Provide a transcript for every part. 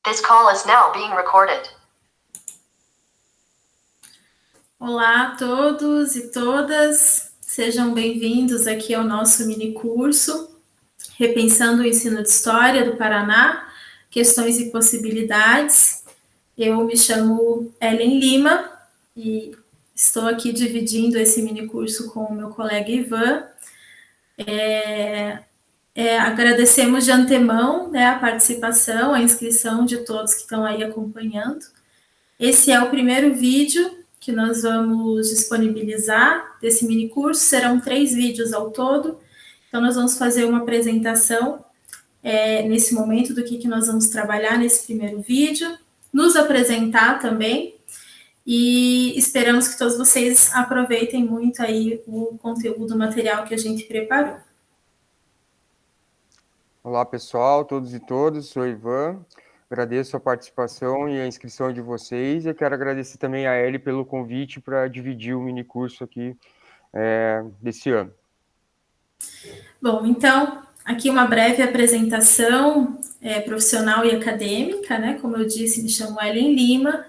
This call is now being recorded. Olá a todos e todas, sejam bem-vindos aqui ao nosso mini curso Repensando o Ensino de História do Paraná, Questões e Possibilidades. Eu me chamo Ellen Lima e estou aqui dividindo esse mini curso com o meu colega Ivan. Agradecemos de antemão, né, a participação, a inscrição de todos que estão aí acompanhando. Esse é o primeiro vídeo que nós vamos disponibilizar desse mini curso, serão 3 vídeos ao todo, então nós vamos fazer uma apresentação nesse momento do que nós vamos trabalhar nesse primeiro vídeo, nos apresentar também, e esperamos que todos vocês aproveitem muito aí o conteúdo, o material que a gente preparou. Olá pessoal, todos e todas, sou Ivan, agradeço a participação e a inscrição de vocês, e quero agradecer também a Ellie pelo convite para dividir o mini curso aqui desse ano. Bom, então, aqui uma breve apresentação profissional e acadêmica, né? Como eu disse, me chamo Ellen Lima,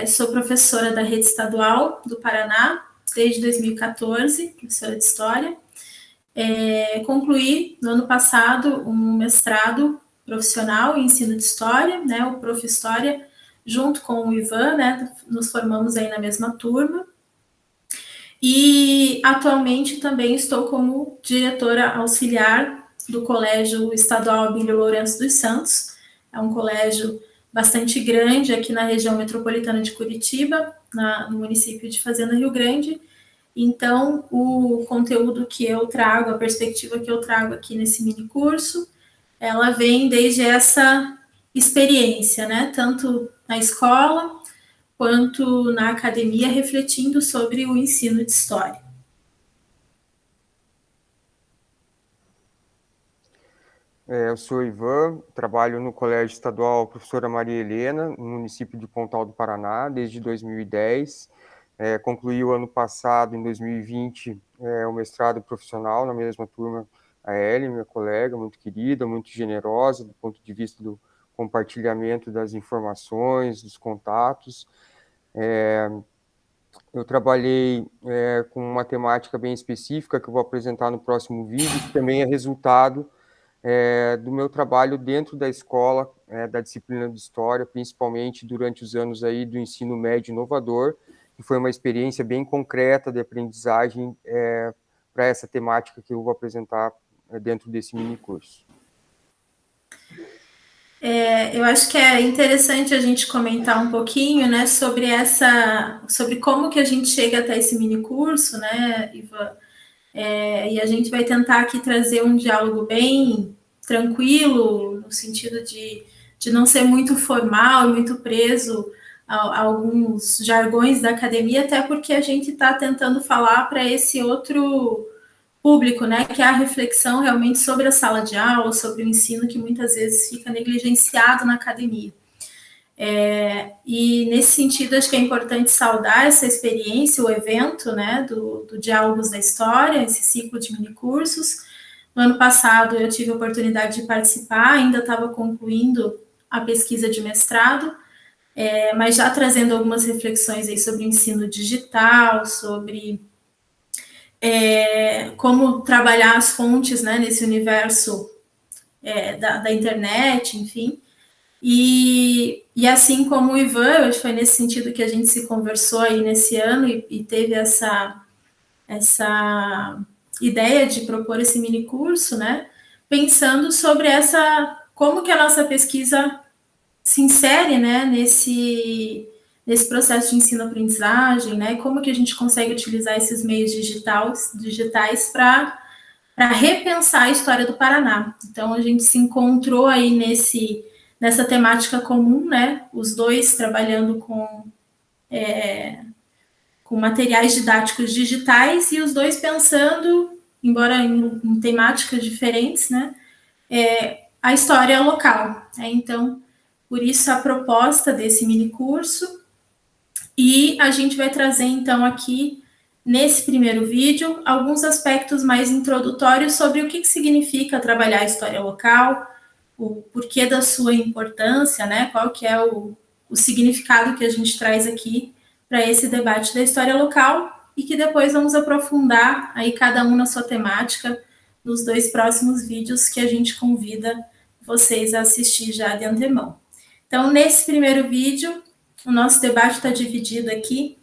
sou professora da Rede Estadual do Paraná desde 2014, professora de História. Concluí no ano passado um mestrado profissional em ensino de História, né? O Prof. História, junto com o Ivan, né? Nos formamos aí na mesma turma. E atualmente também estou como diretora auxiliar do Colégio Estadual Abílio Lourenço dos Santos. É um colégio bastante grande aqui na região metropolitana de Curitiba, no município de Fazenda Rio Grande. Então, o conteúdo que eu trago, a perspectiva que eu trago aqui nesse mini curso, ela vem desde essa experiência, né? Tanto na escola, quanto na academia, refletindo sobre o ensino de história. Eu sou Ivan, trabalho no Colégio Estadual Professora Maria Helena, no município de Pontal do Paraná, desde 2010. Concluí o ano passado, em 2020, o mestrado profissional na mesma turma, a Ellie, minha colega, muito querida, muito generosa, do ponto de vista do compartilhamento das informações, dos contatos. Eu trabalhei com uma temática bem específica que eu vou apresentar no próximo vídeo, que também é resultado do meu trabalho dentro da escola, da disciplina de História, principalmente durante os anos aí do ensino médio inovador, que foi uma experiência bem concreta de aprendizagem para essa temática que eu vou apresentar dentro desse mini curso. Eu acho que é interessante a gente comentar um pouquinho, né, sobre como que a gente chega até esse mini curso, né, Ivan? E a gente vai tentar aqui trazer um diálogo bem tranquilo, no sentido de não ser muito formal e muito preso a alguns jargões da academia, até porque a gente está tentando falar para esse outro público, né, que é a reflexão realmente sobre a sala de aula, sobre o ensino que muitas vezes fica negligenciado na academia. E nesse sentido, acho que é importante saudar essa experiência, o evento, né, do Diálogos da História, esse ciclo de minicursos. No ano passado, eu tive a oportunidade de participar, ainda estava concluindo a pesquisa de mestrado, mas já trazendo algumas reflexões aí sobre ensino digital, sobre como trabalhar as fontes, né, nesse universo da internet, enfim. E assim como o Ivan, foi nesse sentido que a gente se conversou aí nesse ano e teve essa ideia de propor esse mini curso, né? Pensando sobre como que a nossa pesquisa se insere, né, nesse processo de ensino-aprendizagem, né? Como que a gente consegue utilizar esses meios digitais para repensar a história do Paraná. Então, a gente se encontrou aí nessa temática comum, né? Os dois trabalhando com materiais didáticos digitais e os dois pensando, embora em temáticas diferentes, né? A história local. Então, por isso a proposta desse mini curso. E a gente vai trazer, então, aqui, nesse primeiro vídeo, alguns aspectos mais introdutórios sobre o que significa trabalhar a história local, o porquê da sua importância, né? Qual que é o significado que a gente traz aqui para esse debate da história local e que depois vamos aprofundar aí cada um na sua temática nos 2 próximos vídeos que a gente convida vocês a assistir já de antemão. Então, nesse primeiro vídeo, o nosso debate está dividido aqui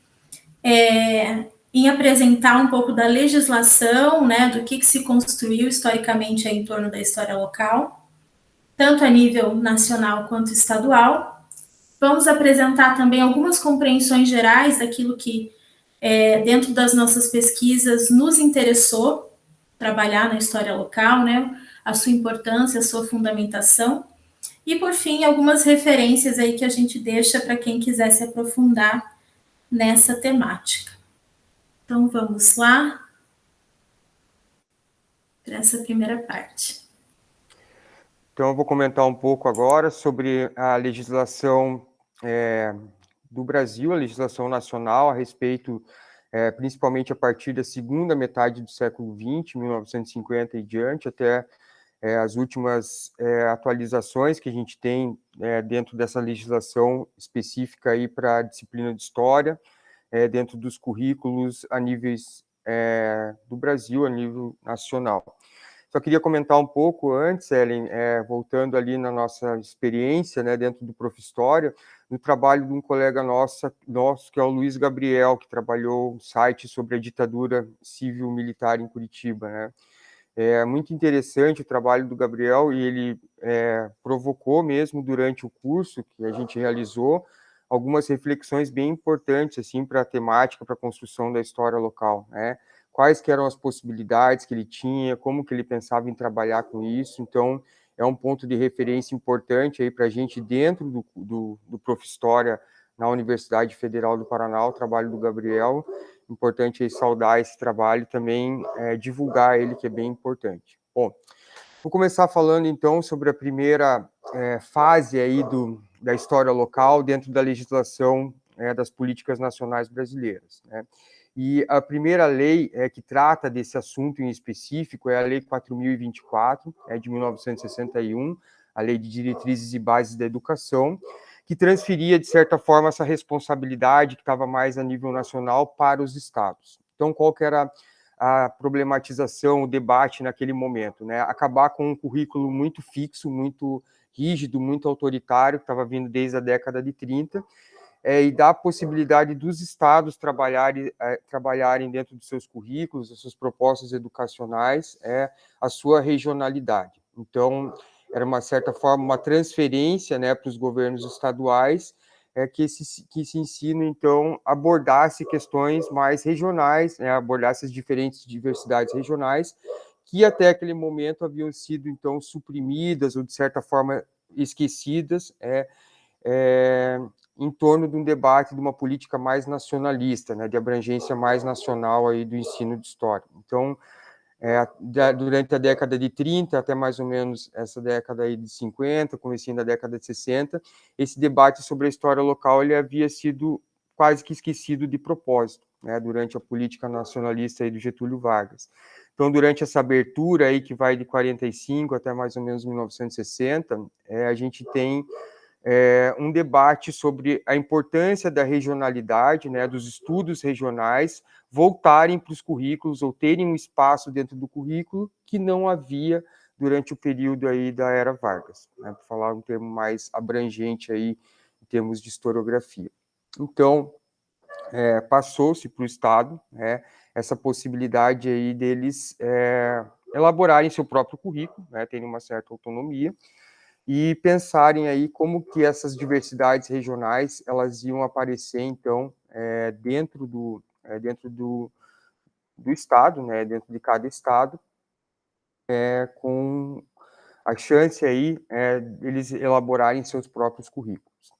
em apresentar um pouco da legislação, né, do que se construiu historicamente em torno da história local, tanto a nível nacional quanto estadual. Vamos apresentar também algumas compreensões gerais daquilo que, dentro das nossas pesquisas, nos interessou trabalhar na história local, né, a sua importância, a sua fundamentação. E, por fim, algumas referências aí que a gente deixa para quem quiser se aprofundar nessa temática. Então, vamos lá para essa primeira parte. Então, eu vou comentar um pouco agora sobre a legislação do Brasil, a legislação nacional a respeito, principalmente a partir da segunda metade do século XX, 1950 e diante, até as últimas atualizações que a gente tem dentro dessa legislação específica aí para a disciplina de História, dentro dos currículos a níveis do Brasil, a nível nacional. Só queria comentar um pouco antes, Ellen, voltando ali na nossa experiência, né, dentro do Profistória, no trabalho de um colega nosso, que é o Luiz Gabriel, que trabalhou um site sobre a ditadura civil-militar em Curitiba, né? É muito interessante o trabalho do Gabriel, e ele provocou mesmo durante o curso que a gente realizou algumas reflexões bem importantes assim para a temática, para a construção da história local, né? Quais que eram as possibilidades que ele tinha, como que ele pensava em trabalhar com isso. Então, é um ponto de referência importante aí para a gente dentro do Profistória na Universidade Federal do Paraná, o trabalho do Gabriel. Importante aí saudar esse trabalho e também divulgar ele, que é bem importante. Bom, vou começar falando então sobre a primeira fase aí da história local dentro da legislação das políticas nacionais brasileiras, né? E a primeira lei que trata desse assunto em específico é a Lei 4.024, de 1961, a Lei de Diretrizes e Bases da Educação, que transferia, de certa forma, essa responsabilidade que estava mais a nível nacional para os estados. Então, qual que era a problematização, o debate naquele momento, né? Acabar com um currículo muito fixo, muito rígido, muito autoritário, que estava vindo desde a década de 30, e dar a possibilidade dos estados trabalharem dentro dos seus currículos, das suas propostas educacionais, a sua regionalidade. Então, era, uma certa forma, uma transferência, né, para os governos estaduais, que esse ensino, então, abordasse questões mais regionais, né, abordasse as diferentes diversidades regionais, que até aquele momento haviam sido, então, suprimidas ou, de certa forma, esquecidas, em torno de um debate de uma política mais nacionalista, né, de abrangência mais nacional aí do ensino de história. Então, durante a década de 30 até mais ou menos essa década aí de 50, comecinho da década de 60, esse debate sobre a história local ele havia sido quase que esquecido de propósito, né, durante a política nacionalista aí do Getúlio Vargas. Então, durante essa abertura aí que vai de 45 até mais ou menos 1960, a gente tem um debate sobre a importância da regionalidade, né, dos estudos regionais, voltarem para os currículos ou terem um espaço dentro do currículo que não havia durante o período aí da era Vargas, né, para falar um termo mais abrangente aí em termos de historiografia. Então, passou-se para o Estado, né, essa possibilidade aí deles elaborarem seu próprio currículo, né, terem uma certa autonomia, e pensarem aí como que essas diversidades regionais elas iam aparecer, então, dentro do Estado, né, dentro de cada Estado, com a chance aí eles elaborarem seus próprios currículos.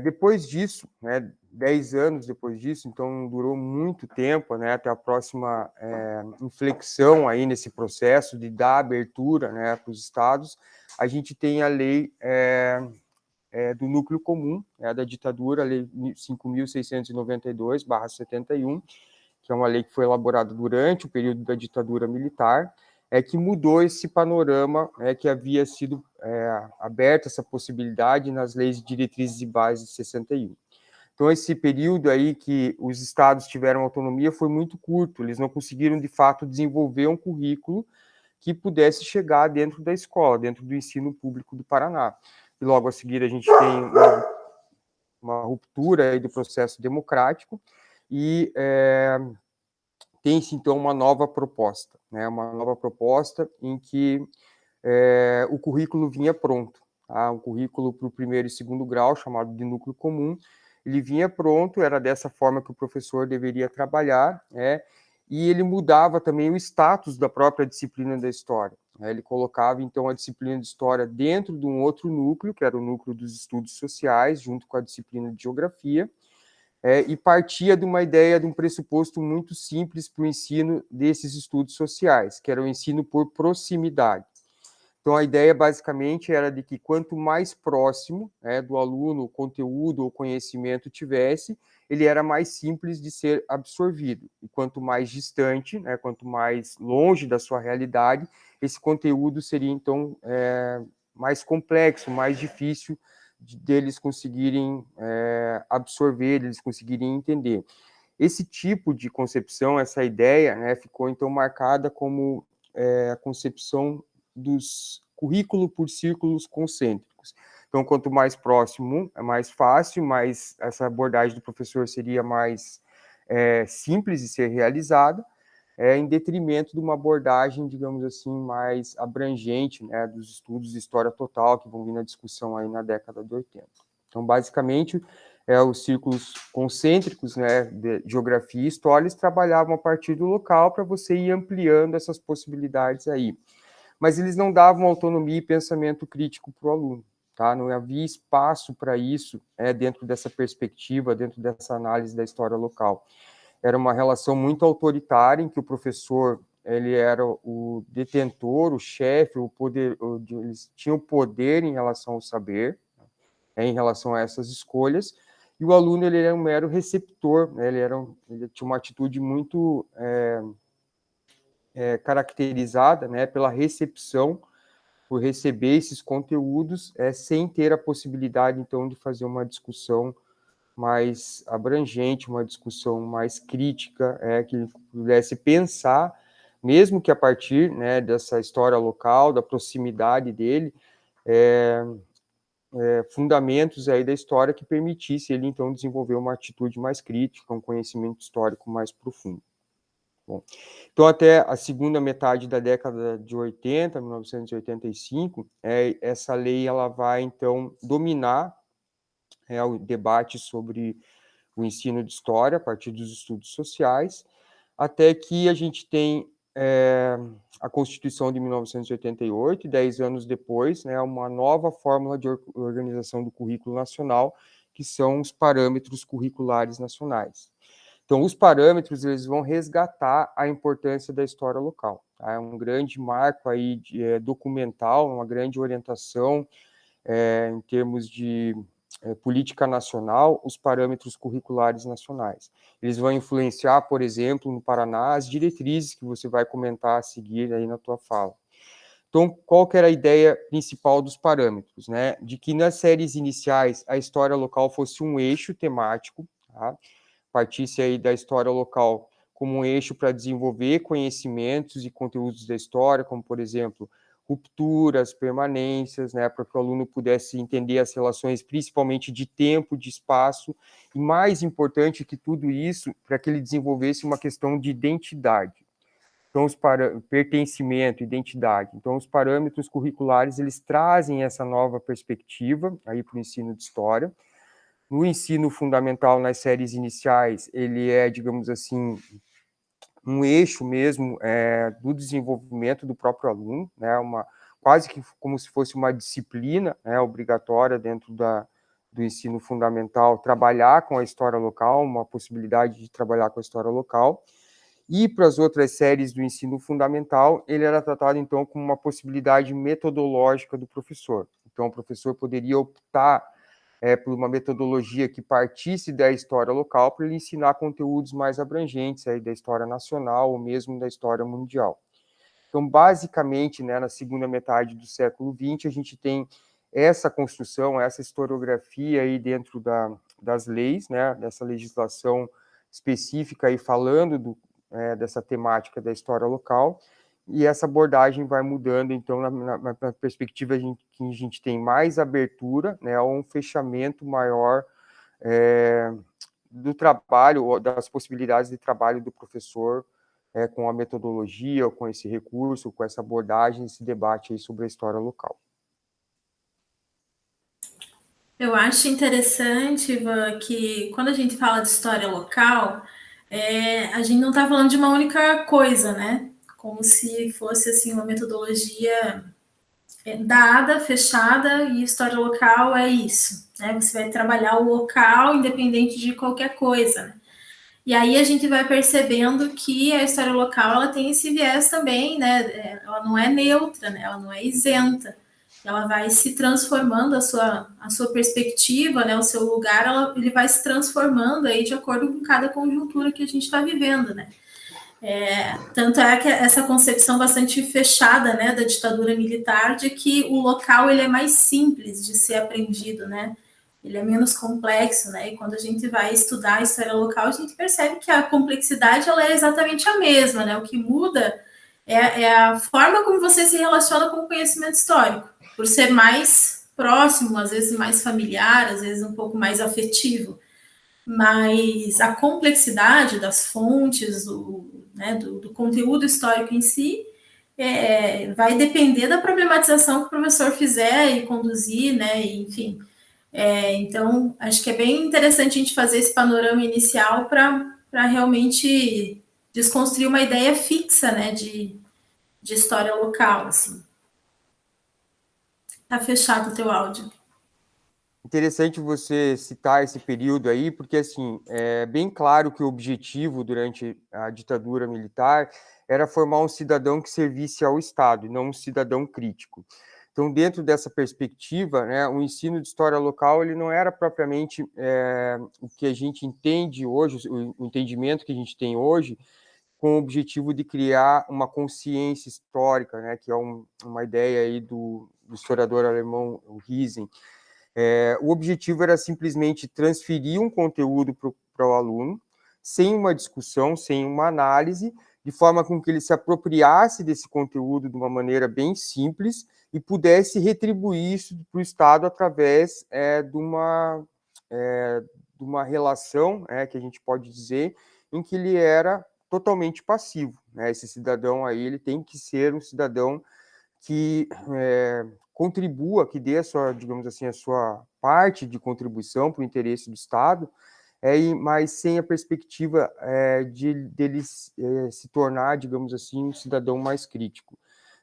Depois disso, né, 10 anos depois disso, então durou muito tempo, né, até a próxima inflexão aí nesse processo de dar abertura, né, para os estados, a gente tem a lei do núcleo comum, da ditadura, a lei 5.692/71, que é uma lei que foi elaborada durante o período da ditadura militar, é que mudou esse panorama, que havia sido aberta essa possibilidade nas leis de diretrizes e bases de 61. Então, esse período aí que os estados tiveram autonomia foi muito curto, eles não conseguiram, de fato, desenvolver um currículo que pudesse chegar dentro da escola, dentro do ensino público do Paraná. E logo a seguir a gente tem uma ruptura aí do processo democrático e tem-se, então, uma nova proposta, né? Uma nova proposta em que o currículo vinha pronto, tá? Um currículo para o primeiro e segundo grau, chamado de núcleo comum, ele vinha pronto, era dessa forma que o professor deveria trabalhar, e ele mudava também o status da própria disciplina da história. Ele colocava, então, a disciplina de história dentro de um outro núcleo, que era o núcleo dos estudos sociais, junto com a disciplina de geografia, e partia de uma ideia, de um pressuposto muito simples para o ensino desses estudos sociais, que era o ensino por proximidade. Então, a ideia, basicamente, era de que quanto mais próximo do aluno o conteúdo ou conhecimento tivesse, ele era mais simples de ser absorvido. E quanto mais distante, quanto mais longe da sua realidade, esse conteúdo seria, então, mais complexo, mais difícil deles conseguirem absorver, deles conseguirem entender. Esse tipo de concepção, essa ideia, ficou, então, marcada como a concepção dos currículo por círculos concêntricos. Então, quanto mais próximo, é mais fácil, mas essa abordagem do professor seria mais simples de ser realizada, em detrimento de uma abordagem, digamos assim, mais abrangente, dos estudos de história total, que vão vir na discussão aí na década de 80. Então, basicamente, os círculos concêntricos, de geografia e história, eles trabalhavam a partir do local para você ir ampliando essas possibilidades aí. Mas eles não davam autonomia e pensamento crítico para o aluno, tá? Não havia espaço para isso dentro dessa perspectiva, dentro dessa análise da história local. Era uma relação muito autoritária, em que o professor ele era o detentor, o chefe, o poder, eles tinham poder em relação ao saber, em relação a essas escolhas, e o aluno ele era um mero receptor, ele tinha uma atitude muito caracterizada, pela recepção, por receber esses conteúdos, sem ter a possibilidade, então, de fazer uma discussão mais abrangente, uma discussão mais crítica, que pudesse pensar, mesmo que a partir dessa história local, da proximidade dele, fundamentos aí da história que permitisse ele, então, desenvolver uma atitude mais crítica, um conhecimento histórico mais profundo. Bom, então, até a segunda metade da década de 80, 1985, essa lei ela vai, então, dominar o debate sobre o ensino de história a partir dos estudos sociais, até que a gente tem a Constituição de 1988, e 10 anos depois, uma nova fórmula de organização do currículo nacional, que são os parâmetros curriculares nacionais. Então, os parâmetros eles vão resgatar a importância da história local. Tá? É um grande marco aí documental, uma grande orientação em termos de política nacional, os parâmetros curriculares nacionais. Eles vão influenciar, por exemplo, no Paraná, as diretrizes que você vai comentar a seguir aí na tua fala. Então, qual que era a ideia principal dos parâmetros? De que nas séries iniciais a história local fosse um eixo temático, tá? Partisse aí da história local como um eixo para desenvolver conhecimentos e conteúdos da história, como, por exemplo, rupturas, permanências, para que o aluno pudesse entender as relações, principalmente de tempo, de espaço, e mais importante que tudo isso, para que ele desenvolvesse uma questão de identidade. Então, pertencimento, identidade. Então, os parâmetros curriculares, eles trazem essa nova perspectiva aí para o ensino de história. No ensino fundamental, nas séries iniciais, ele é, digamos assim, um eixo mesmo do desenvolvimento do próprio aluno, quase que como se fosse uma disciplina obrigatória dentro do ensino fundamental, trabalhar com a história local, uma possibilidade de trabalhar com a história local. E para as outras séries do ensino fundamental, ele era tratado, então, como uma possibilidade metodológica do professor. Então, o professor poderia optar por uma metodologia que partisse da história local para ele ensinar conteúdos mais abrangentes aí da história nacional ou mesmo da história mundial. Então, basicamente, né, na segunda metade do século XX, a gente tem essa construção, essa historiografia aí dentro das leis, né, dessa legislação específica aí falando dessa temática da história local, e essa abordagem vai mudando, então, na perspectiva que a gente tem mais abertura, né, ou um fechamento maior do trabalho, das possibilidades de trabalho do professor com a metodologia, com esse recurso, com essa abordagem, esse debate aí sobre a história local. Eu acho interessante, Ivan, que quando a gente fala de história local, a gente não está falando de uma única coisa, né? Como se fosse assim uma metodologia dada, fechada, e história local é isso, né? Você vai trabalhar o local independente de qualquer coisa, né? E aí a gente vai percebendo que a história local ela tem esse viés também, né? Ela não é neutra, né? Ela não é isenta. Ela vai se transformando a sua perspectiva, né? O seu lugar, ele vai se transformando aí de acordo com cada conjuntura que a gente está vivendo, né? Tanto é que essa concepção bastante fechada, né, da ditadura militar, de que o local ele é mais simples de ser aprendido, né? Ele é menos complexo, né? E quando a gente vai estudar a história local, a gente percebe que a complexidade ela é exatamente a mesma, né? O que muda é a forma como você se relaciona com o conhecimento histórico, por ser mais próximo, às vezes mais familiar, às vezes um pouco mais afetivo. Mas a complexidade das fontes, do conteúdo histórico em si, vai depender da problematização que o professor fizer e conduzir, né? E, enfim. Então, acho que é bem interessante a gente fazer esse panorama inicial para realmente desconstruir uma ideia fixa, né, de história local, assim. Tá fechado o teu áudio. Interessante você citar esse período aí, porque assim é bem claro que o objetivo durante a ditadura militar era formar um cidadão que servisse ao Estado, e não um cidadão crítico. Então, dentro dessa perspectiva, né, o ensino de história local ele não era propriamente o que a gente entende hoje, o entendimento que a gente tem hoje, com o objetivo de criar uma consciência histórica, né, que é uma ideia aí do historiador alemão Riesen. O objetivo era simplesmente transferir um conteúdo para o aluno, sem uma discussão, sem uma análise, de forma com que ele se apropriasse desse conteúdo de uma maneira bem simples e pudesse retribuir isso para o Estado através de uma relação, que a gente pode dizer, em que ele era totalmente passivo. Né? Esse cidadão aí ele tem que ser um cidadão que contribua, que dê a sua, digamos assim, a sua parte de contribuição para o interesse do Estado, mas sem a perspectiva dele se tornar, digamos assim, um cidadão mais crítico.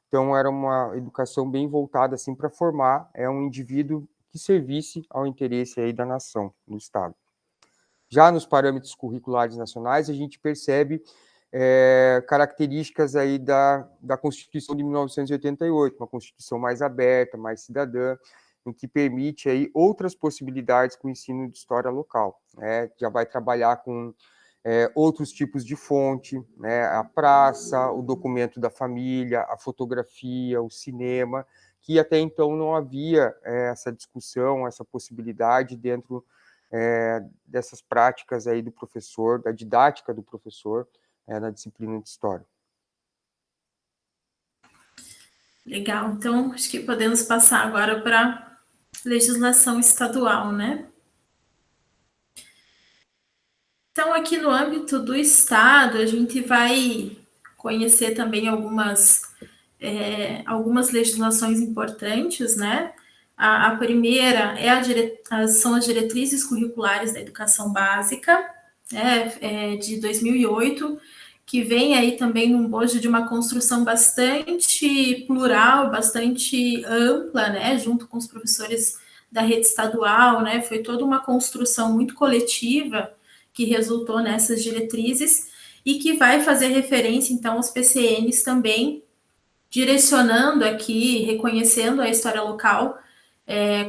Então, era uma educação bem voltada assim, para formar um indivíduo que servisse ao interesse aí da nação, do Estado. Já nos parâmetros curriculares nacionais, a gente percebe características aí da Constituição de 1988, uma Constituição mais aberta, mais cidadã, em que permite aí outras possibilidades com o ensino de história local. Né? Já vai trabalhar com outros tipos de fonte, né? A praça, o documento da família, a fotografia, o cinema, que até então não havia essa discussão, essa possibilidade dentro dessas práticas aí do professor, da didática do professor, na disciplina de História. Legal. Então, acho que podemos passar agora para legislação estadual, né? Então, aqui no âmbito do Estado, a gente vai conhecer também algumas legislações importantes, né? A primeira são as diretrizes curriculares da educação básica, de 2008, que vem aí também num bojo de uma construção bastante plural, bastante ampla, né? Junto com os professores da rede estadual, né? Foi toda uma construção muito coletiva que resultou nessas diretrizes e que vai fazer referência, então, aos PCNs também, direcionando aqui, reconhecendo a história local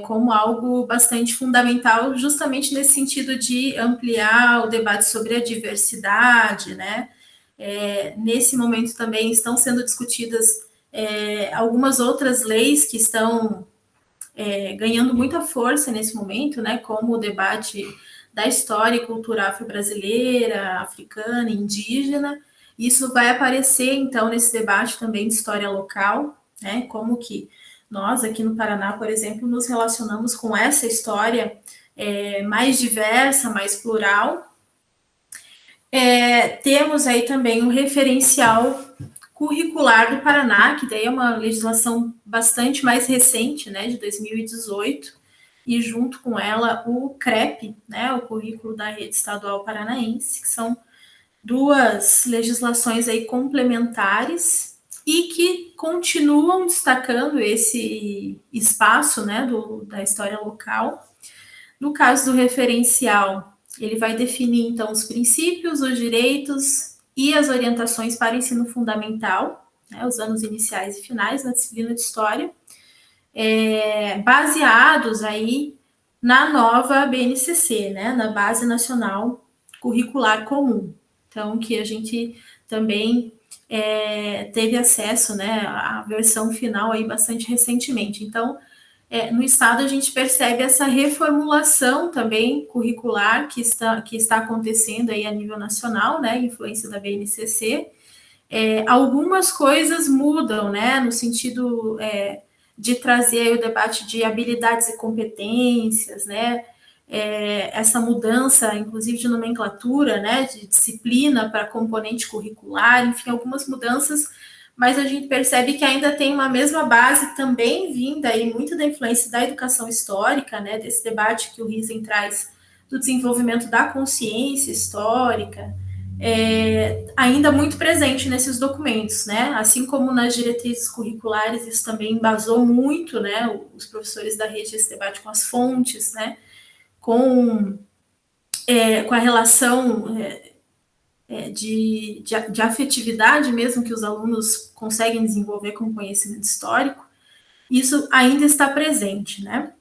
como algo bastante fundamental, justamente nesse sentido de ampliar o debate sobre a diversidade, né? Nesse momento também estão sendo discutidas algumas outras leis que estão ganhando muita força nesse momento, né, como o debate da história e cultura afro-brasileira, africana, indígena. Isso vai aparecer, então, nesse debate também de história local, né, como que nós, aqui no Paraná, por exemplo, nos relacionamos com essa história mais diversa, mais plural. Temos aí também um referencial curricular do Paraná, que daí é uma legislação bastante mais recente, né, de 2018, e junto com ela o CREP, né, o Currículo da Rede Estadual Paranaense, que são duas legislações aí complementares e que continuam destacando esse espaço, né, da história local. No caso do referencial, ele vai definir, então, os princípios, os direitos e as orientações para o ensino fundamental, né, os anos iniciais e finais na disciplina de História, baseados aí na nova BNCC, né, na Base Nacional Curricular Comum. Então, que a gente também teve acesso, né, à versão final aí bastante recentemente. Então, no Estado a gente percebe essa reformulação também curricular que está acontecendo aí a nível nacional, né, influência da BNCC. Algumas coisas mudam, né, no sentido de trazer o debate de habilidades e competências, né, essa mudança, inclusive de nomenclatura, né, de disciplina para componente curricular, enfim, algumas mudanças, mas a gente percebe que ainda tem uma mesma base também vinda aí muito da influência da educação histórica, né, desse debate que o Risen traz do desenvolvimento da consciência histórica, ainda muito presente nesses documentos, né? Assim como nas diretrizes curriculares, isso também embasou muito, né? Os professores da rede esse debate com as fontes, né? Com a relação de afetividade mesmo que os alunos conseguem desenvolver com conhecimento histórico, isso ainda está presente, né?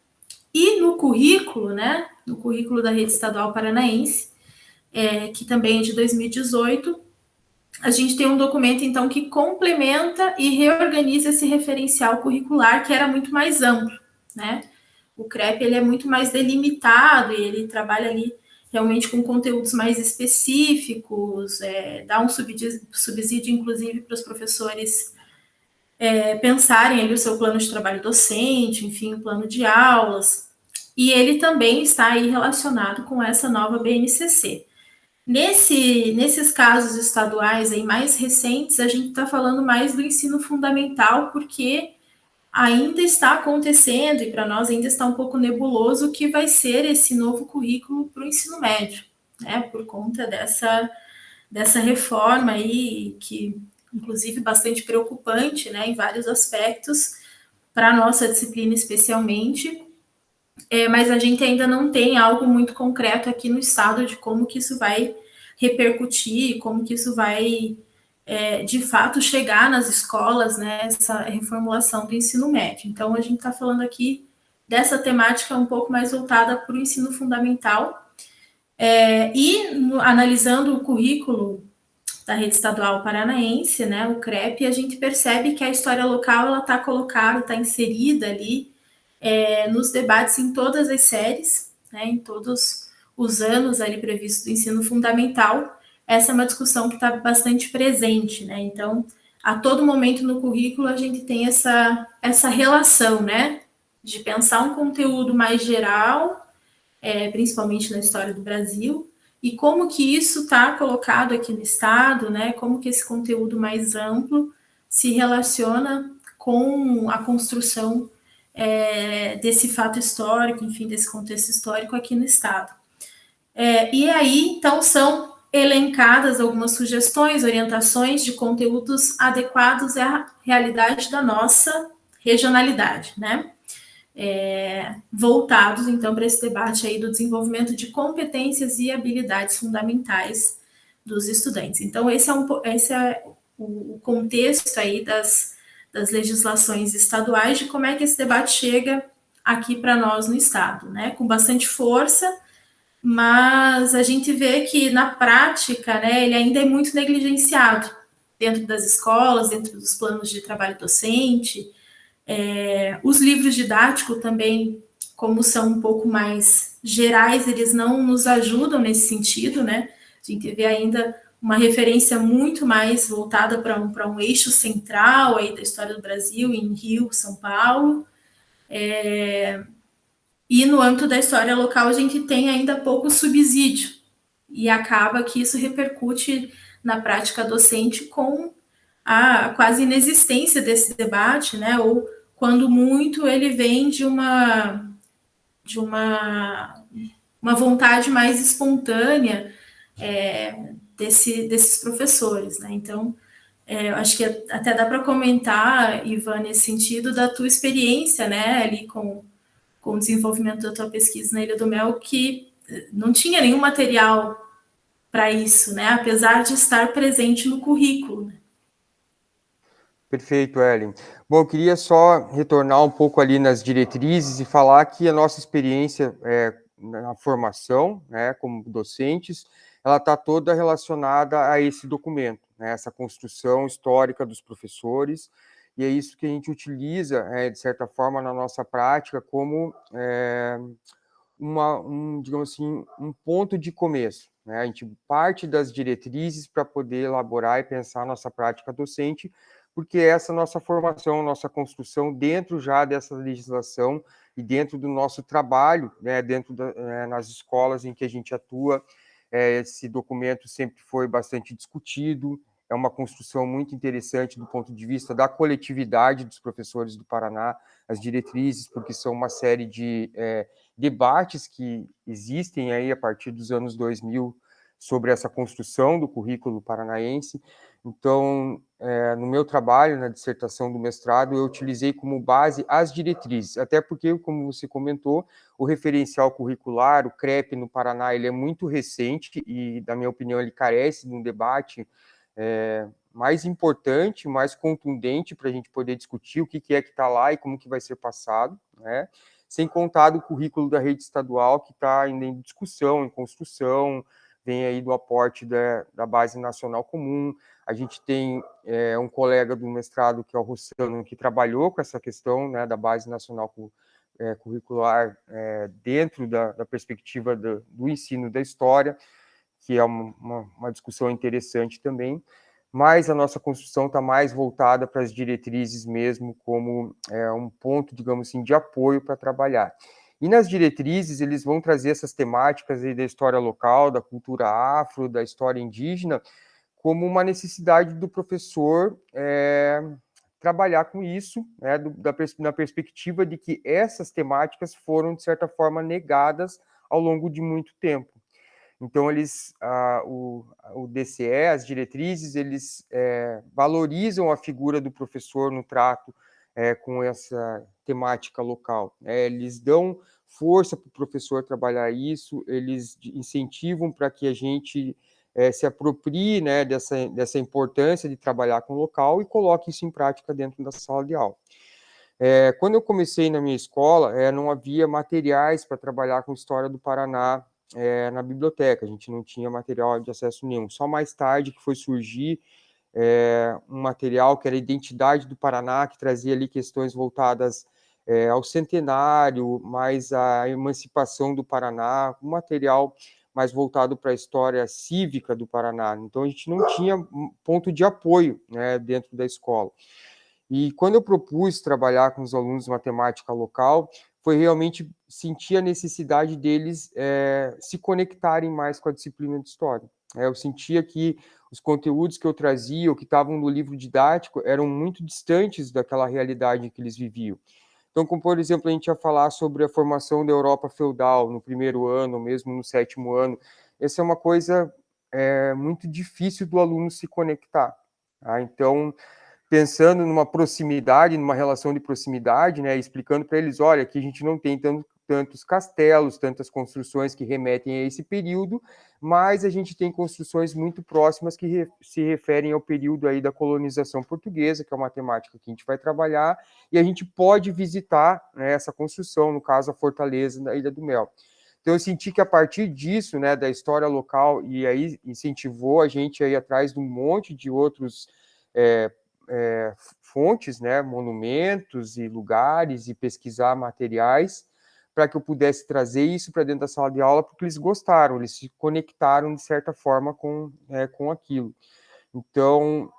E no currículo, né? No currículo da rede estadual paranaense, que também é de 2018, a gente tem um documento, então, que complementa e reorganiza esse referencial curricular, que era muito mais amplo, né? O CREP, ele é muito mais delimitado, e ele trabalha ali realmente com conteúdos mais específicos, dá um subsídio, inclusive, para os professores pensarem ali o seu plano de trabalho docente, enfim, o plano de aulas, e ele também está aí relacionado com essa nova BNCC. Nesses casos estaduais aí mais recentes, a gente está falando mais do ensino fundamental, porque ainda está acontecendo, e para nós ainda está um pouco nebuloso, o que vai ser esse novo currículo para o ensino médio, né? Por conta dessa reforma aí, que inclusive bastante preocupante, né, em vários aspectos, para a nossa disciplina especialmente, mas a gente ainda não tem algo muito concreto aqui no estado de como que isso vai repercutir, como que isso vai, de fato, chegar nas escolas, né, essa reformulação do ensino médio. Então, a gente está falando aqui dessa temática um pouco mais voltada para o ensino fundamental, analisando o currículo da rede estadual paranaense, né, o CREP, a gente percebe que a história local ela está colocada, está inserida ali nos debates em todas as séries, né, em todos os anos ali previstos do ensino fundamental. Essa é uma discussão que está bastante presente, né? Então, a todo momento no currículo a gente tem essa relação, né, de pensar um conteúdo mais geral, principalmente na história do Brasil, e como que isso está colocado aqui no estado, né? Como que esse conteúdo mais amplo se relaciona com a construção desse fato histórico, enfim, desse contexto histórico aqui no estado. E aí, então, são elencadas algumas sugestões, orientações de conteúdos adequados à realidade da nossa regionalidade, né? Voltados, então, para esse debate aí do desenvolvimento de competências e habilidades fundamentais dos estudantes. Então, esse é o contexto aí das legislações estaduais, de como é que esse debate chega aqui para nós no estado, né? Com bastante força, mas a gente vê que na prática, né, ele ainda é muito negligenciado dentro das escolas, dentro dos planos de trabalho docente. Os livros didáticos também, como são um pouco mais gerais, eles não nos ajudam nesse sentido, né? A gente vê ainda uma referência muito mais voltada para um eixo central aí da história do Brasil, em Rio, São Paulo. E no âmbito da história local, a gente tem ainda pouco subsídio. E acaba que isso repercute na prática docente com a quase inexistência desse debate, né? Ou quando muito ele vem de uma vontade mais espontânea desses professores, né? Então, eu acho que até dá para comentar, Ivan, nesse sentido da tua experiência, né, ali com o desenvolvimento da tua pesquisa na Ilha do Mel, que não tinha nenhum material para isso, né? Apesar de estar presente no currículo. Perfeito, Ellen. Bom, eu queria só retornar um pouco ali nas diretrizes e falar que a nossa experiência na formação, né, como docentes, ela está toda relacionada a esse documento, né, essa construção histórica dos professores, e é isso que a gente utiliza, de certa forma, na nossa prática como digamos assim, um ponto de começo, né? A gente parte das diretrizes para poder elaborar e pensar a nossa prática docente, porque essa nossa formação, nossa construção dentro já dessa legislação e dentro do nosso trabalho, né, nas escolas em que a gente atua, esse documento sempre foi bastante discutido, é uma construção muito interessante do ponto de vista da coletividade dos professores do Paraná, as diretrizes, porque são uma série de debates que existem aí a partir dos anos 2000 sobre essa construção do currículo paranaense. Então, no meu trabalho, na dissertação do mestrado, eu utilizei como base as diretrizes, até porque, como você comentou, o referencial curricular, o CREP no Paraná, ele é muito recente e, na minha opinião, ele carece de um debate mais importante, mais contundente para a gente poder discutir o que é que está lá e como que vai ser passado, né? Sem contar do currículo da rede estadual, que está ainda em discussão, em construção, vem aí do aporte da Base Nacional Comum. A gente tem um colega do mestrado, que é o Rossano, que trabalhou com essa questão, né, da Base Nacional Curricular dentro da perspectiva do ensino da história, que é uma discussão interessante também, mas a nossa construção está mais voltada para as diretrizes mesmo, como um ponto, digamos assim, de apoio para trabalhar. E nas diretrizes, eles vão trazer essas temáticas aí da história local, da cultura afro, da história indígena, como uma necessidade do professor trabalhar com isso, né, na perspectiva de que essas temáticas foram, de certa forma, negadas ao longo de muito tempo. Então, o DCE, as diretrizes, eles valorizam a figura do professor no trato com essa temática local. Eles dão força para o professor trabalhar isso, eles incentivam para que a gente se aproprie, né, dessa importância de trabalhar com o local e coloque isso em prática dentro da sala de aula. Quando eu comecei na minha escola, não havia materiais para trabalhar com história do Paraná na biblioteca, a gente não tinha material de acesso nenhum. Só mais tarde que foi surgir um material que era a Identidade do Paraná, que trazia ali questões voltadas ao centenário, mais à emancipação do Paraná, um material mais voltado para a história cívica do Paraná. Então, a gente não tinha ponto de apoio, né, dentro da escola. E quando eu propus trabalhar com os alunos de matemática local, foi realmente sentir a necessidade deles se conectarem mais com a disciplina de história. Eu sentia que os conteúdos que eu trazia, ou que estavam no livro didático, eram muito distantes daquela realidade que eles viviam. Então, como, por exemplo, a gente ia falar sobre a formação da Europa feudal no primeiro ano, ou mesmo no sétimo ano, essa é uma coisa muito difícil do aluno se conectar. Tá? Então, pensando numa proximidade, numa relação de proximidade, né, explicando para eles, olha, aqui a gente não tem tantos castelos, tantas construções que remetem a esse período, mas a gente tem construções muito próximas que se referem ao período aí da colonização portuguesa, que é uma temática que a gente vai trabalhar, e a gente pode visitar, né, essa construção, no caso a Fortaleza da Ilha do Mel. Então, eu senti que a partir disso, né, da história local, e aí incentivou a gente a ir atrás de um monte de outros fontes, né, monumentos e lugares, e pesquisar materiais, para que eu pudesse trazer isso para dentro da sala de aula, porque eles gostaram, eles se conectaram de certa forma com aquilo. Então,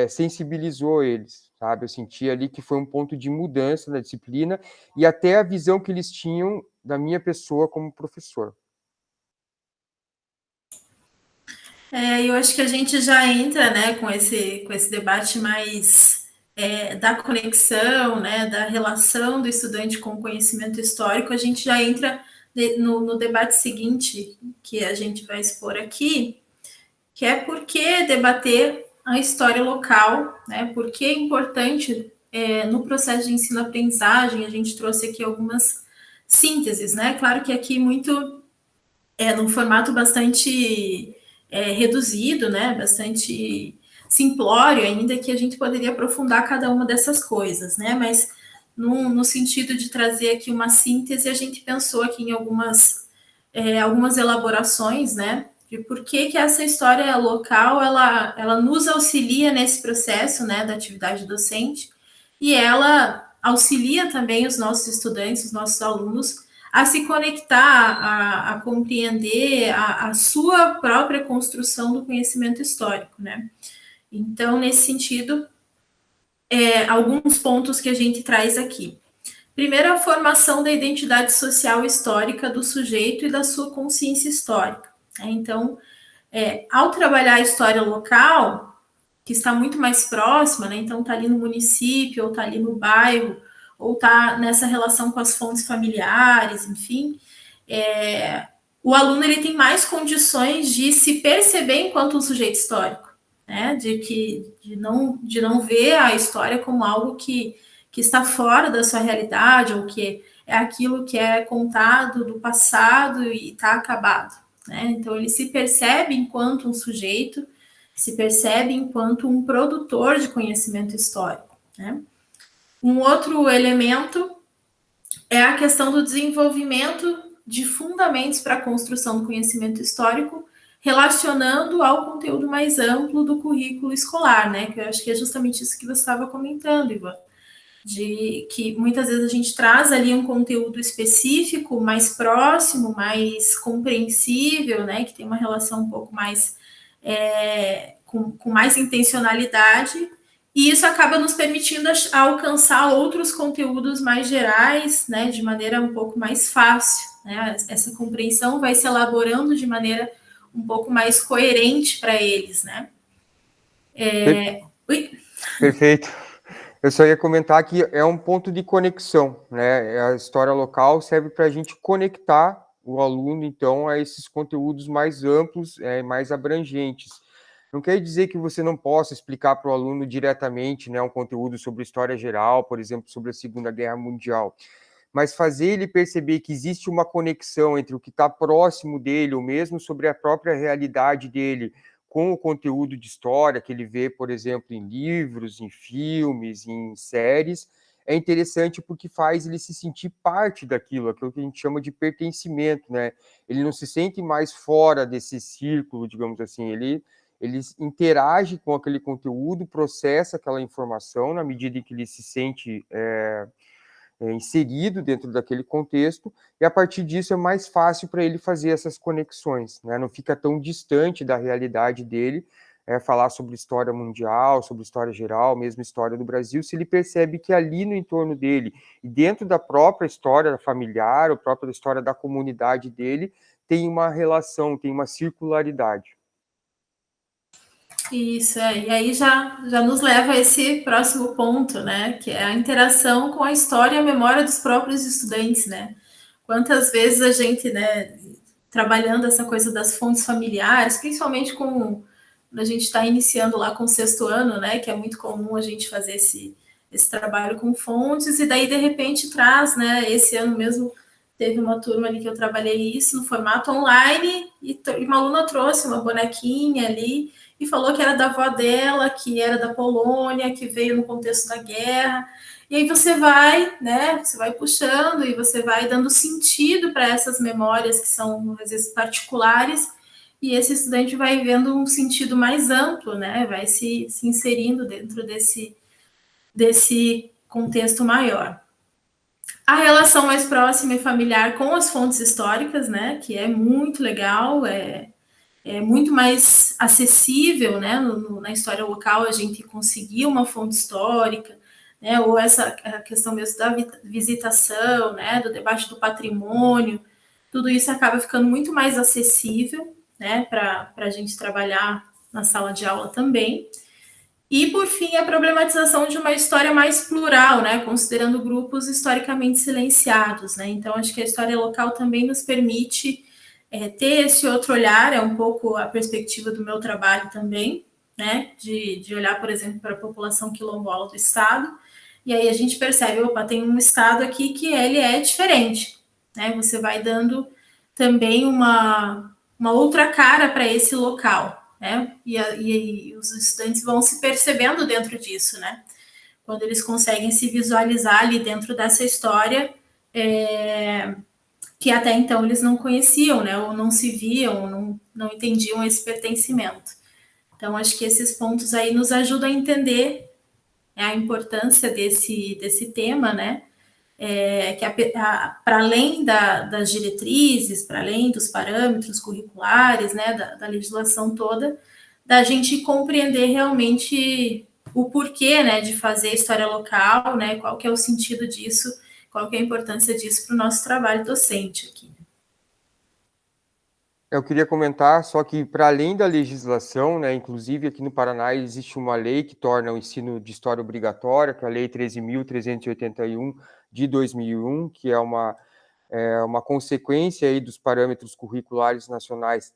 sensibilizou eles, sabe? Eu senti ali que foi um ponto de mudança na disciplina e até a visão que eles tinham da minha pessoa como professor. Eu acho que a gente já entra, né, com esse debate mais da conexão, né, da relação do estudante com o conhecimento histórico. A gente já entra no debate seguinte que a gente vai expor aqui, que é por que debater a história local, né? Por que é importante no processo de ensino-aprendizagem. A gente trouxe aqui algumas sínteses, né? Claro que aqui muito num formato bastante reduzido, né? Bastante simplório, ainda que a gente poderia aprofundar cada uma dessas coisas, né? Mas no sentido de trazer aqui uma síntese, a gente pensou aqui em algumas elaborações, né? De por que essa história local ela nos auxilia nesse processo, né, da atividade docente, e ela auxilia também os nossos estudantes, os nossos alunos, a se conectar, a compreender a sua própria construção do conhecimento histórico, né? Então, nesse sentido, alguns pontos que a gente traz aqui. Primeiro, a formação da identidade social histórica do sujeito e da sua consciência histórica. Então, ao trabalhar a história local, que está muito mais próxima, né? Então está ali no município, ou está ali no bairro, ou está nessa relação com as fontes familiares, enfim, o aluno ele tem mais condições de se perceber enquanto um sujeito histórico, né? De não ver a história como algo que está fora da sua realidade, ou que é aquilo que é contado do passado e está acabado, né? Então ele se percebe enquanto um sujeito, se percebe enquanto um produtor de conhecimento histórico, né? Um outro elemento é a questão do desenvolvimento de fundamentos para a construção do conhecimento histórico, relacionando ao conteúdo mais amplo do currículo escolar, né? Que eu acho que é justamente isso que você estava comentando, Ivan, de que muitas vezes a gente traz ali um conteúdo específico, mais próximo, mais compreensível, né? Que tem uma relação um pouco mais com mais intencionalidade, e isso acaba nos permitindo alcançar outros conteúdos mais gerais, né, de maneira um pouco mais fácil, né? Essa compreensão vai se elaborando de maneira um pouco mais coerente para eles, né? Perfeito. Eu só ia comentar que é um ponto de conexão, né? A história local serve para a gente conectar o aluno, então, a esses conteúdos mais amplos, mais abrangentes. Não quer dizer que você não possa explicar para o aluno diretamente, né, um conteúdo sobre história geral, por exemplo, sobre a Segunda Guerra Mundial, mas fazer ele perceber que existe uma conexão entre o que está próximo dele, ou mesmo sobre a própria realidade dele, com o conteúdo de história que ele vê, por exemplo, em livros, em filmes, em séries, é interessante porque faz ele se sentir parte daquilo, aquilo que a gente chama de pertencimento, né? Ele não se sente mais fora desse círculo, digamos assim, ele interage com aquele conteúdo, processa aquela informação na medida em que ele se sente inserido dentro daquele contexto, e a partir disso é mais fácil para ele fazer essas conexões, né? Não fica tão distante da realidade dele, falar sobre história mundial, sobre história geral, mesmo história do Brasil, se ele percebe que ali no entorno dele, e dentro da própria história familiar, ou própria história da comunidade dele, tem uma relação, tem uma circularidade. Isso, e aí já nos leva a esse próximo ponto, né? Que é a interação com a história e a memória dos próprios estudantes, né? Quantas vezes a gente, né, trabalhando essa coisa das fontes familiares, principalmente quando a gente está iniciando lá com o sexto ano, né? Que é muito comum a gente fazer esse trabalho com fontes, e daí de repente traz, né? Esse ano mesmo teve uma turma ali que eu trabalhei isso no formato online, e uma aluna trouxe uma bonequinha ali e falou que era da avó dela, que era da Polônia, que veio no contexto da guerra. E aí você vai, né, você vai puxando e você vai dando sentido para essas memórias que são, às vezes, particulares, e esse estudante vai vendo um sentido mais amplo, né, vai se inserindo dentro desse contexto maior. A relação mais próxima e familiar com as fontes históricas, né, que é muito legal, é muito mais acessível, né, na história local a gente conseguir uma fonte histórica, né, ou essa a questão mesmo da visitação, né, do debate do patrimônio, tudo isso acaba ficando muito mais acessível, né, para a gente trabalhar na sala de aula também. E, por fim, a problematização de uma história mais plural, né, considerando grupos historicamente silenciados, né. Então, acho que a história local também nos permite ter esse outro olhar, é um pouco a perspectiva do meu trabalho também, né, de olhar, por exemplo, para a população quilombola do estado, e aí a gente percebe, opa, tem um estado aqui que ele é diferente, né, você vai dando também uma outra cara para esse local, né, e os estudantes vão se percebendo dentro disso, né, quando eles conseguem se visualizar ali dentro dessa história, que até então eles não conheciam, né, ou não se viam, não entendiam esse pertencimento. Então, acho que esses pontos aí nos ajudam a entender, né, a importância desse tema, né, que para além das diretrizes, para além dos parâmetros curriculares, né, da legislação toda, da gente compreender realmente o porquê, né, de fazer história local, né, qual que é o sentido disso, qual que é a importância disso para o nosso trabalho docente aqui. Eu queria comentar só que, para além da legislação, né, inclusive aqui no Paraná existe uma lei que torna o ensino de história obrigatória, que é a Lei 13.381 de 2001, que é uma consequência aí dos parâmetros curriculares nacionais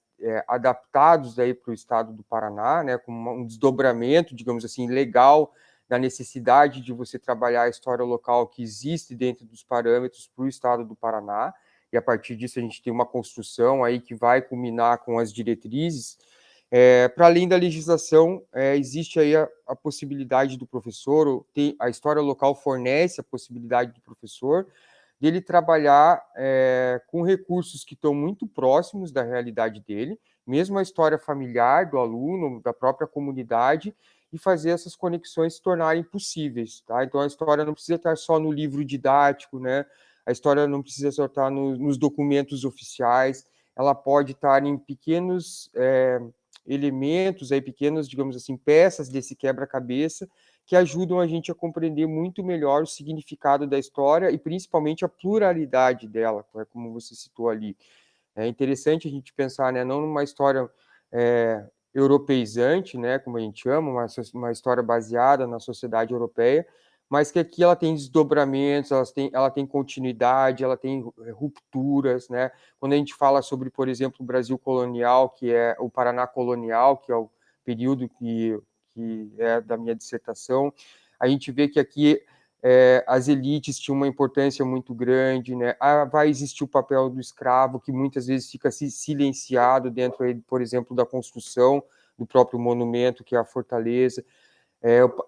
adaptados para o estado do Paraná, né, com um desdobramento, digamos assim, legal da necessidade de você trabalhar a história local que existe dentro dos parâmetros para o estado do Paraná, e a partir disso a gente tem uma construção aí que vai culminar com as diretrizes. Para além da legislação, existe aí a possibilidade do professor, a história local fornece a possibilidade do professor dele trabalhar com recursos que estão muito próximos da realidade dele, mesmo a história familiar do aluno, da própria comunidade, e fazer essas conexões se tornarem possíveis. Tá? Então, a história não precisa estar só no livro didático, né? A história não precisa só estar nos documentos oficiais, ela pode estar em pequenos elementos, aí, pequenas, digamos assim, peças desse quebra-cabeça, que ajudam a gente a compreender muito melhor o significado da história e principalmente a pluralidade dela, como você citou ali. É interessante a gente pensar, né, não numa história europeizante, né, como a gente chama, uma história baseada na sociedade europeia, mas que aqui ela tem desdobramentos, ela tem continuidade, ela tem rupturas, né? Quando a gente fala sobre, por exemplo, o Brasil colonial, que é o Paraná colonial, que é o período que é da minha dissertação, a gente vê que aqui as elites tinham uma importância muito grande, né? Vai existir o papel do escravo, que muitas vezes fica silenciado dentro, por exemplo, da construção do próprio monumento, que é a fortaleza.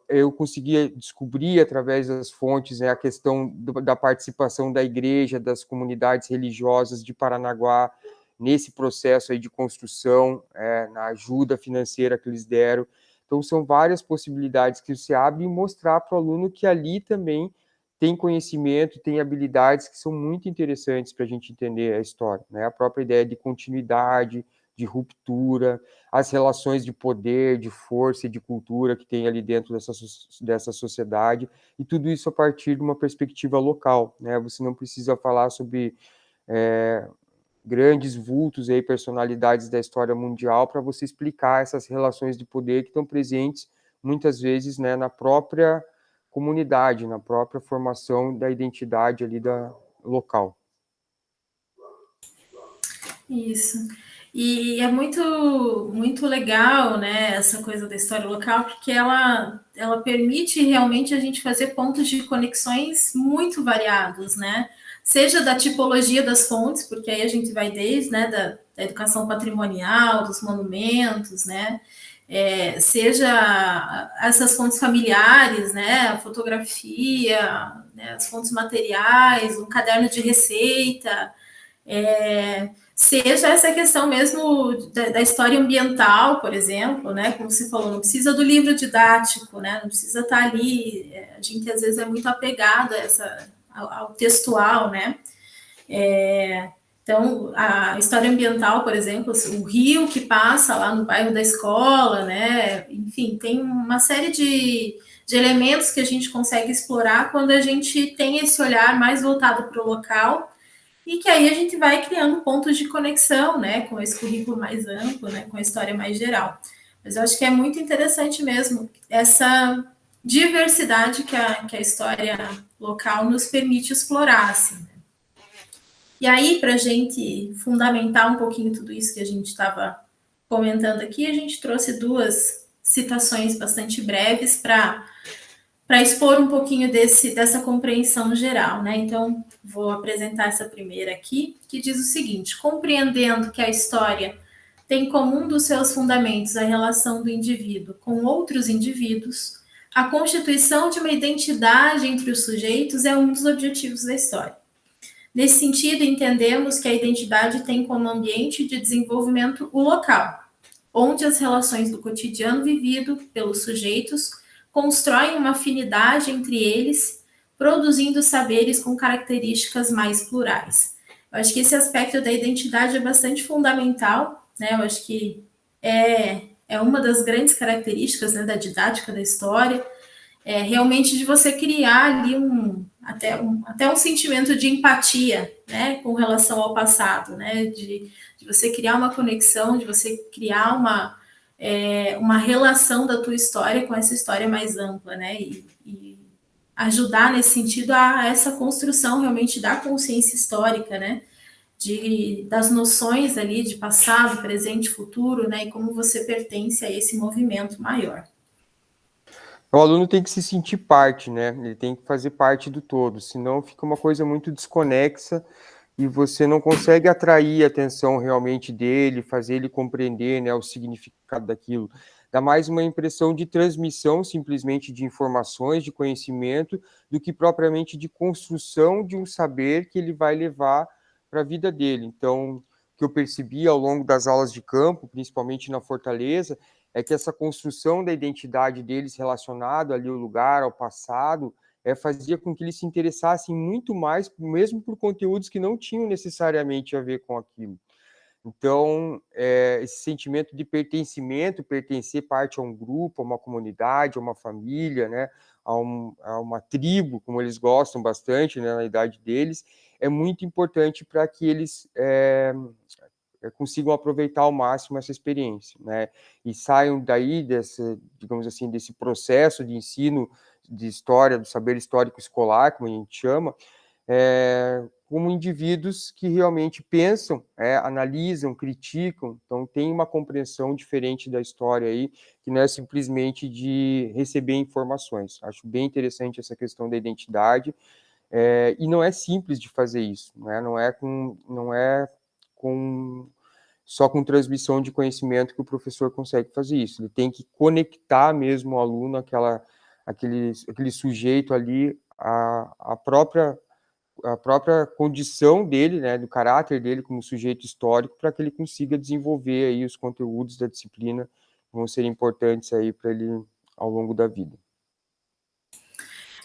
Eu consegui descobrir, através das fontes, a questão da participação da igreja, das comunidades religiosas de Paranaguá, nesse processo aí de construção, na ajuda financeira que eles deram. Então, são várias possibilidades que se abrem e mostrar para o aluno que ali também tem conhecimento, tem habilidades que são muito interessantes para a gente entender a história, né? A própria ideia de continuidade, de ruptura, as relações de poder, de força e de cultura que tem ali dentro dessa sociedade, e tudo isso a partir de uma perspectiva local, né? Você não precisa falar sobre grandes vultos aí, personalidades da história mundial, para você explicar essas relações de poder que estão presentes muitas vezes, né, na própria comunidade, na própria formação da identidade ali da local. Isso. E é muito legal, né, essa coisa da história local, porque ela permite realmente a gente fazer pontos de conexões muito variados, né? Seja da tipologia das fontes, porque aí a gente vai desde, né, da educação patrimonial, dos monumentos, né? seja essas fontes familiares, né, a fotografia, né, as fontes materiais, um caderno de receita, seja essa questão mesmo da história ambiental, por exemplo, né, como você falou, não precisa do livro didático, né, não precisa estar ali, a gente às vezes é muito apegado ao textual, né, então, a história ambiental, por exemplo, o rio que passa lá no bairro da escola, né? Enfim, tem uma série de elementos que a gente consegue explorar quando a gente tem esse olhar mais voltado para o local e que aí a gente vai criando pontos de conexão, né? Com esse currículo mais amplo, né? Com a história mais geral. Mas eu acho que é muito interessante mesmo essa diversidade que a história local nos permite explorar, assim. E aí, para a gente fundamentar um pouquinho tudo isso que a gente estava comentando aqui, a gente trouxe duas citações bastante breves para expor um pouquinho dessa compreensão geral, né? Então, vou apresentar essa primeira aqui, que diz o seguinte: compreendendo que a história tem como um dos seus fundamentos a relação do indivíduo com outros indivíduos, a constituição de uma identidade entre os sujeitos é um dos objetivos da história. Nesse sentido, entendemos que a identidade tem como ambiente de desenvolvimento o local, onde as relações do cotidiano vivido pelos sujeitos constroem uma afinidade entre eles, produzindo saberes com características mais plurais. Eu acho que esse aspecto da identidade é bastante fundamental, né? Eu acho que é uma das grandes características, né, da didática da história, realmente de você criar ali até um sentimento de empatia, né, com relação ao passado, né, de você criar uma conexão, de você criar uma relação da tua história com essa história mais ampla, né, e ajudar nesse sentido a essa construção realmente da consciência histórica, né, das noções ali de passado, presente, futuro, né, e como você pertence a esse movimento maior. O aluno tem que se sentir parte, né? Ele tem que fazer parte do todo, senão fica uma coisa muito desconexa e você não consegue atrair a atenção realmente dele, fazer ele compreender, né, o significado daquilo. Dá mais uma impressão de transmissão, simplesmente, de informações, de conhecimento, do que propriamente de construção de um saber que ele vai levar para a vida dele. Então, o que eu percebi ao longo das aulas de campo, principalmente na Fortaleza, é que essa construção da identidade deles relacionado ali ao lugar, ao passado, fazia com que eles se interessassem muito mais, mesmo por conteúdos que não tinham necessariamente a ver com aquilo. Então, esse sentimento de pertencimento, pertencer parte a um grupo, a uma comunidade, a uma família, né, a uma tribo, como eles gostam bastante, né, na idade deles, é muito importante para que eles consigam aproveitar ao máximo essa experiência, né, e saiam daí digamos assim, desse processo de ensino de história, do saber histórico escolar, como a gente chama, como indivíduos que realmente pensam, analisam, criticam, então tem uma compreensão diferente da história aí, que não é simplesmente de receber informações. Acho bem interessante essa questão da identidade, e não é simples de fazer isso, né? Não é só com transmissão de conhecimento que o professor consegue fazer isso. Ele tem que conectar mesmo o aluno aquele sujeito ali, a própria condição dele, né, do caráter dele como sujeito histórico, para que ele consiga desenvolver aí os conteúdos da disciplina que vão ser importantes aí para ele ao longo da vida.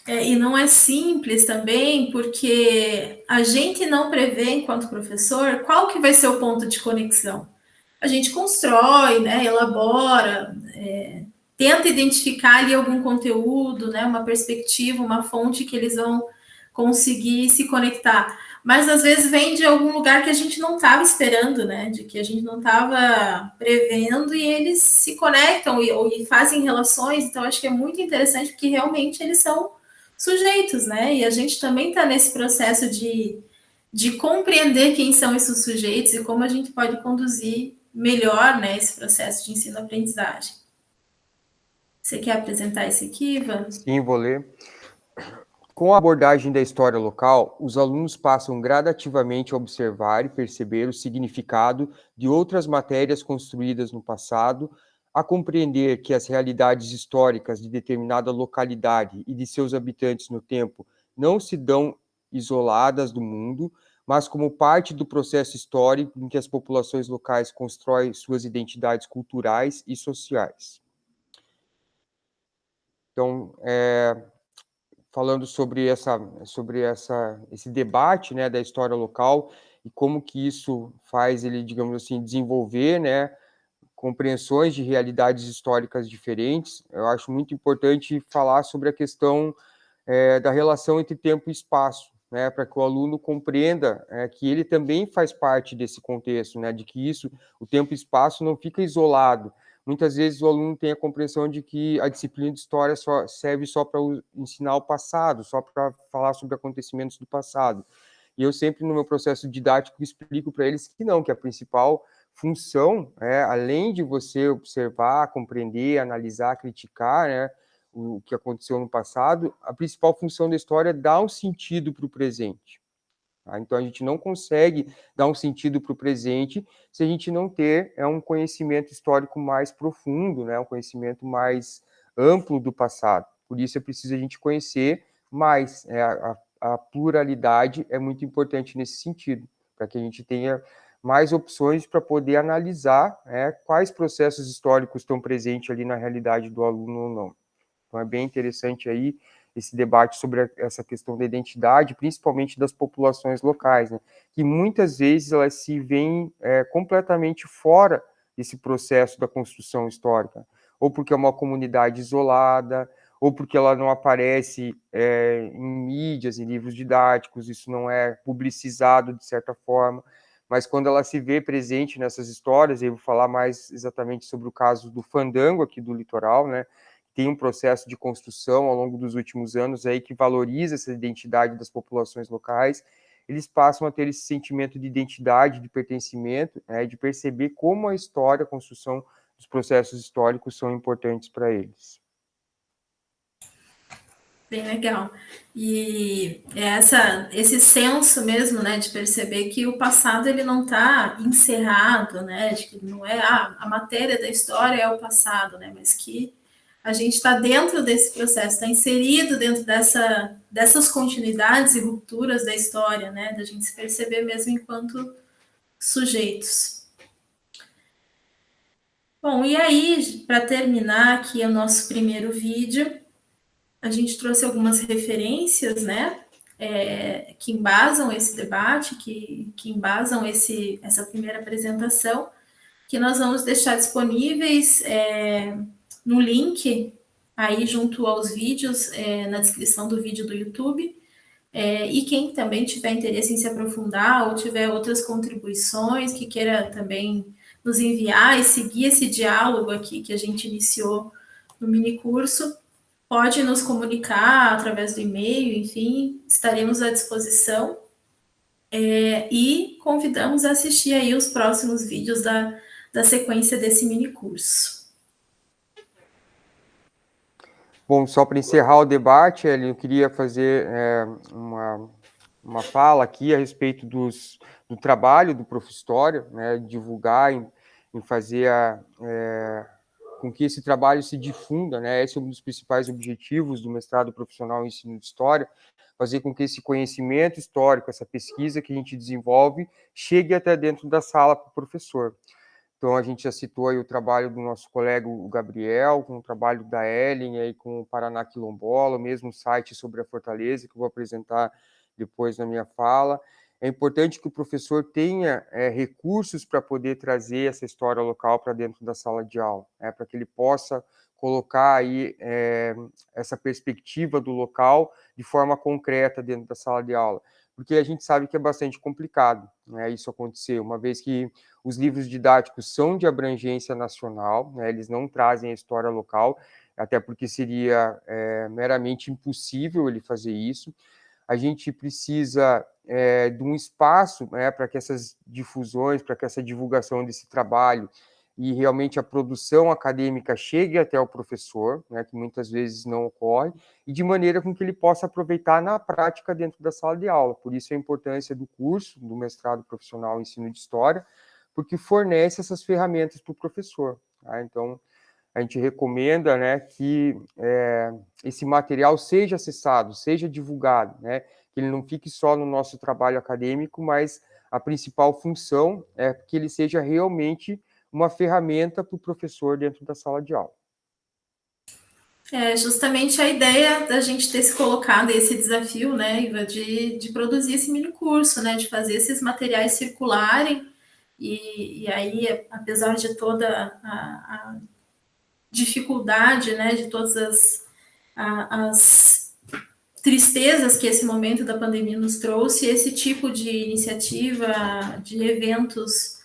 E não é simples também, porque a gente não prevê, enquanto professor, qual que vai ser o ponto de conexão. A gente constrói, né, elabora, tenta identificar ali algum conteúdo, né, uma perspectiva, uma fonte que eles vão conseguir se conectar. Mas às vezes vem de algum lugar que a gente não estava esperando, né, de que a gente não estava prevendo e eles se conectam e fazem relações. Então acho que é muito interessante porque realmente eles são sujeitos, né? E a gente também está nesse processo de compreender quem são esses sujeitos e como a gente pode conduzir melhor, né, esse processo de ensino-aprendizagem. Você quer apresentar esse aqui, Ivan? Sim, vou ler. Com a abordagem da história local, os alunos passam gradativamente a observar e perceber o significado de outras matérias construídas no passado, a compreender que as realidades históricas de determinada localidade e de seus habitantes no tempo não se dão isoladas do mundo, mas como parte do processo histórico em que as populações locais constroem suas identidades culturais e sociais. Então, falando sobre esse debate, né, da história local e como que isso faz ele, digamos assim, desenvolver, né, compreensões de realidades históricas diferentes, eu acho muito importante falar sobre a questão da relação entre tempo e espaço, né, para que o aluno compreenda que ele também faz parte desse contexto, né, de que o tempo e espaço não fica isolado. Muitas vezes o aluno tem a compreensão de que a disciplina de história serve só para ensinar o passado, só para falar sobre acontecimentos do passado. E eu sempre, no meu processo didático, explico para eles que não, que a principal função, além de você observar, compreender, analisar, criticar, né, o que aconteceu no passado, a principal função da história é dar um sentido para o presente. Tá? Então, a gente não consegue dar um sentido para o presente se a gente não ter um conhecimento histórico mais profundo, né, um conhecimento mais amplo do passado. Por isso, é preciso a gente conhecer mais. A pluralidade é muito importante nesse sentido, para que a gente tenha mais opções para poder analisar quais processos históricos estão presentes ali na realidade do aluno ou não. Então, é bem interessante aí esse debate sobre essa questão da identidade, principalmente das populações locais, né? Que muitas vezes elas se veem completamente fora desse processo da construção histórica, ou porque é uma comunidade isolada, ou porque ela não aparece em mídias, em livros didáticos, isso não é publicizado de certa forma, mas quando ela se vê presente nessas histórias, eu vou falar mais exatamente sobre o caso do fandango aqui do litoral, né? Tem um processo de construção ao longo dos últimos anos aí que valoriza essa identidade das populações locais, eles passam a ter esse sentimento de identidade, de pertencimento, de perceber como a história, a construção dos processos históricos são importantes para eles. Bem legal. E esse senso mesmo, né, de perceber que o passado ele não está encerrado, né, de que não é a matéria da história é o passado, né, mas que a gente está dentro desse processo, está inserido dentro dessas continuidades e rupturas da história, né, da gente se perceber mesmo enquanto sujeitos. Bom, e aí, para terminar aqui o nosso primeiro vídeo, a gente trouxe algumas referências, né, que embasam esse debate, que embasam essa primeira apresentação, que nós vamos deixar disponíveis no link aí junto aos vídeos, na descrição do vídeo do YouTube. E quem também tiver interesse em se aprofundar ou tiver outras contribuições que queira também nos enviar e seguir esse diálogo aqui que a gente iniciou no mini curso, pode nos comunicar através do e-mail, enfim, estaremos à disposição. E convidamos a assistir aí os próximos vídeos da sequência desse mini curso. Bom, só para encerrar o debate, eu queria fazer uma fala aqui a respeito do trabalho do Profistória, né, divulgar, em fazer com que esse trabalho se difunda, né, esse é um dos principais objetivos do mestrado profissional em ensino de história, fazer com que esse conhecimento histórico, essa pesquisa que a gente desenvolve, chegue até dentro da sala para o professor. Então, a gente já citou aí o trabalho do nosso colega, o Gabriel, com o trabalho da Ellen, aí com o Paraná Quilombola, o mesmo site sobre a Fortaleza, que eu vou apresentar depois na minha fala. É importante que o professor tenha recursos para poder trazer essa história local para dentro da sala de aula, para que ele possa colocar aí essa perspectiva do local de forma concreta dentro da sala de aula, porque a gente sabe que é bastante complicado, né, isso acontecer, uma vez que os livros didáticos são de abrangência nacional, né, eles não trazem a história local, até porque seria meramente impossível ele fazer isso. A gente precisa de um espaço para que essas difusões, para que essa divulgação desse trabalho e realmente a produção acadêmica chegue até o professor, né, que muitas vezes não ocorre, e de maneira com que ele possa aproveitar na prática dentro da sala de aula. Por isso a importância do curso, do mestrado profissional em ensino de história, porque fornece essas ferramentas para o professor. Tá? Então, a gente recomenda, né, que esse material seja acessado, seja divulgado, né, que ele não fique só no nosso trabalho acadêmico, mas a principal função é que ele seja realmente uma ferramenta para o professor dentro da sala de aula. É justamente a ideia da gente ter se colocado esse desafio, né, Iva, de produzir esse mini curso, né, de fazer esses materiais circularem, e aí, apesar de toda a dificuldade, né, de todas as tristezas que esse momento da pandemia nos trouxe, esse tipo de iniciativa, de eventos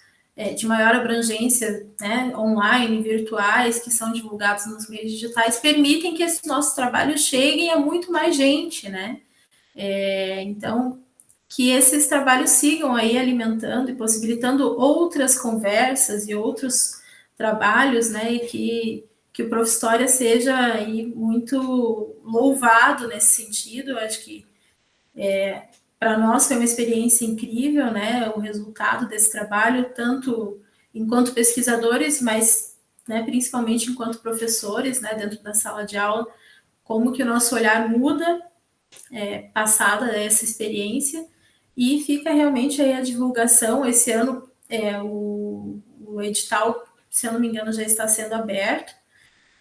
de maior abrangência, né, online, virtuais, que são divulgados nos meios digitais, permitem que esse nosso trabalho chegue a muito mais gente, né? Então, que esses trabalhos sigam aí alimentando e possibilitando outras conversas e outros trabalhos, né, e que o Prof. História seja aí muito louvado nesse sentido. Eu acho que para nós foi uma experiência incrível, né, o resultado desse trabalho, tanto enquanto pesquisadores, mas né, principalmente enquanto professores, né, dentro da sala de aula, como que o nosso olhar muda passada essa experiência, e fica realmente aí a divulgação. Esse ano o edital, se eu não me engano, já está sendo aberto,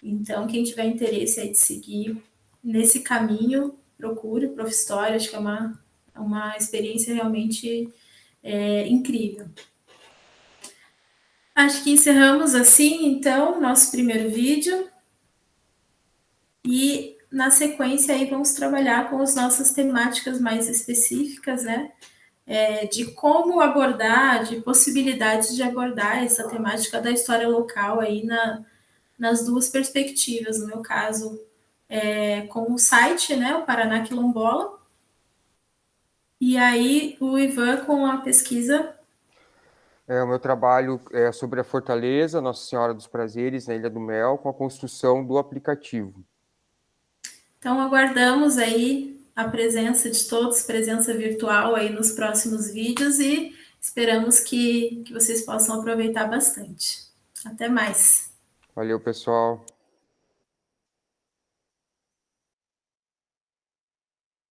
então quem tiver interesse aí de seguir nesse caminho, procure o Prof. História, acho que é uma experiência realmente incrível. Acho que encerramos assim, então, nosso primeiro vídeo, e na sequência aí vamos trabalhar com as nossas temáticas mais específicas, né? De como abordar, de possibilidades de abordar essa temática da história local aí nas duas perspectivas. No meu caso, com o site, né, o Paraná Quilombola, e aí o Ivan com a pesquisa. O meu trabalho é sobre a Fortaleza, Nossa Senhora dos Prazeres, na Ilha do Mel, com a construção do aplicativo. Então, aguardamos aí a presença de todos, presença virtual aí nos próximos vídeos, e esperamos que vocês possam aproveitar bastante. Até mais. Valeu, pessoal.